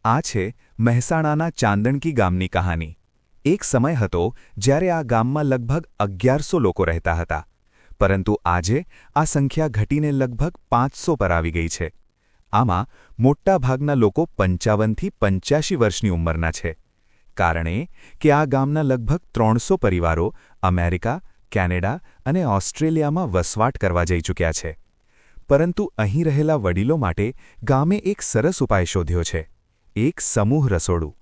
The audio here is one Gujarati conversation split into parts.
આ છે મહેસાણાના ચાંદણકી ગામની કહાની। એક સમય હતો જ્યારે આ ગામમાં લગભગ 1100 લોકો રહેતા હતા, પરંતુ આજે આ સંખ્યા ઘટીને લગભગ 500 પર આવી ગઈ છે। આમાં મોટાભાગના લોકો 55થી 85 વર્ષની ઉંમરના છે, કારણ એ કે આ ગામના લગભગ 300 પરિવારો અમેરિકા, કેનેડા અને ઓસ્ટ્રેલિયામાં વસવાટ કરવા જઈ ચૂક્યા છે। પરંતુ અહીં રહેલા વડીલો માટે ગામે એક સરસ ઉપાય શોધ્યો છે, એક સમૂહ રસોડું,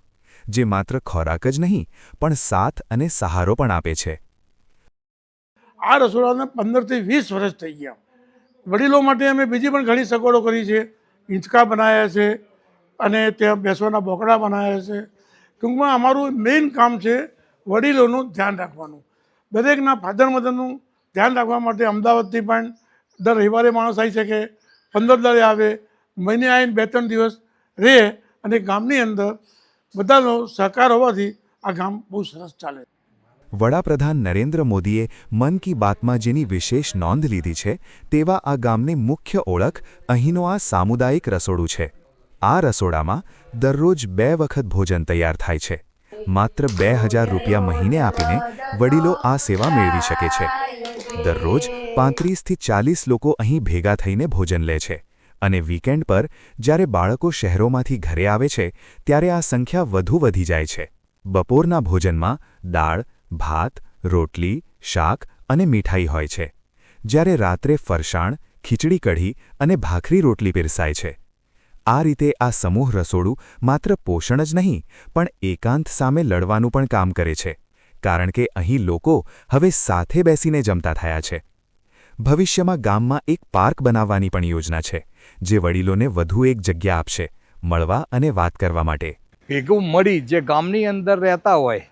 જે માત્ર ખોરાક જ નહીં પણ સાથ અને સહારો પણ આપે છે। આ રસોડાને 15થી 20 વર્ષ થઈ ગયા। વડીલો માટે અમે બીજી પણ ઘણી સગવડો કરી છે, હિંચકા બનાવ્યા છે અને ત્યાં બેસવાના બોકડા બનાવ્યા છે। ટૂંકમાં અમારું મેઇન કામ છે વડીલોનું ધ્યાન રાખવાનું, દરેકના ફાધર મધરનું ધ્યાન રાખવા માટે અમદાવાદથી પણ દર રવિવારે માણસ આવી શકે, 15 દાડે આવે, મહિને આવીને 2-3 દિવસ રહે અને ગામની અંદર બધાનો સહકાર હોવાથી આ ગામ બહુ સરસ ચાલે। વડાપ્રધાન નરેન્દ્ર મોદીએ મન કી બાતમાં જેની વિશેષ નોંધ લીધી છે, તેવા આ ગામની મુખ્ય ઓળખ અહીંનો આ સામુદાયિક રસોડું છે। આ રસોડામાં દરરોજ 2 વખત ભોજન તૈયાર થાય છે। માત્ર 2000 રૂપિયા મહિને આપીને વડીલો આ સેવા મેળવી શકે છે। દરરોજ 35થી 40 લોકો અહીં ભેગા થઈને ભોજન લે છે, અને વીકેન્ડ પર જ્યારે બાળકો શહેરોમાંથી ઘરે આવે છે ત્યારે આ સંખ્યા વધુ વધી જાય છે। બપોરના ભોજનમાં દાળ, ભાત, રોટલી, શાક અને મીઠાઈ હોય છે, જ્યારે રાત્રે ફરસાણ, ખીચડી કઢી અને ભાખરી રોટલી પીરસાય છે। આ રીતે આ સમૂહ રસોડું માત્ર પોષણ જ નહીં પણ એકાંત સામે લડવાનું પણ કામ કરે છે, કારણ કે અહીં લોકો હવે સાથે બેસીને જમતા થયા છે। ભવિષ્યમાં ગામમાં એક પાર્ક બનાવવાની પણ યોજના છે, જે વડીલોને વધુ એક જગ્યા આપશે, મળવા અને વાત કરવા માટે। ભેગું મળી જે ગામની અંદર રહેતા હોય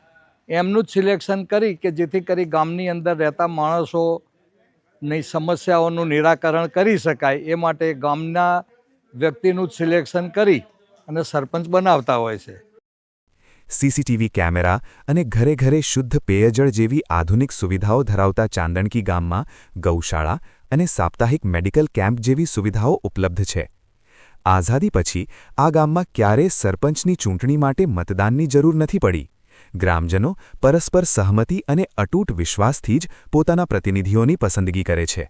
એમનું જ સિલેક્શન કરી કે જેથી કરી ગામની અંદર રહેતા માણસોની સમસ્યાઓનું નિરાકરણ કરી શકાય, એ માટે ગામના વ્યક્તિનું જ સિલેક્શન કરી અને સરપંચ બનાવતા હોય છે। સીસીટીવી કેમેરા અને ઘરે ઘરે શુદ્ધ પેયજળ જેવી આધુનિક સુવિધાઓ ધરાવતા ચાંદણકી ગામમાં ગૌશાળા અને સાપ્તાહિક મેડિકલ કેમ્પ જેવી સુવિધાઓ ઉપલબ્ધ છે। આઝાદી પછી આ ગામમાં ક્યારેય સરપંચની ચૂંટણી માટે મતદાનની જરૂર નથી પડી। ગ્રામજનો પરસ્પર સહમતિ અને અતૂટ વિશ્વાસથી જ પોતાના પ્રતિનિધિઓની પસંદગી કરે છે।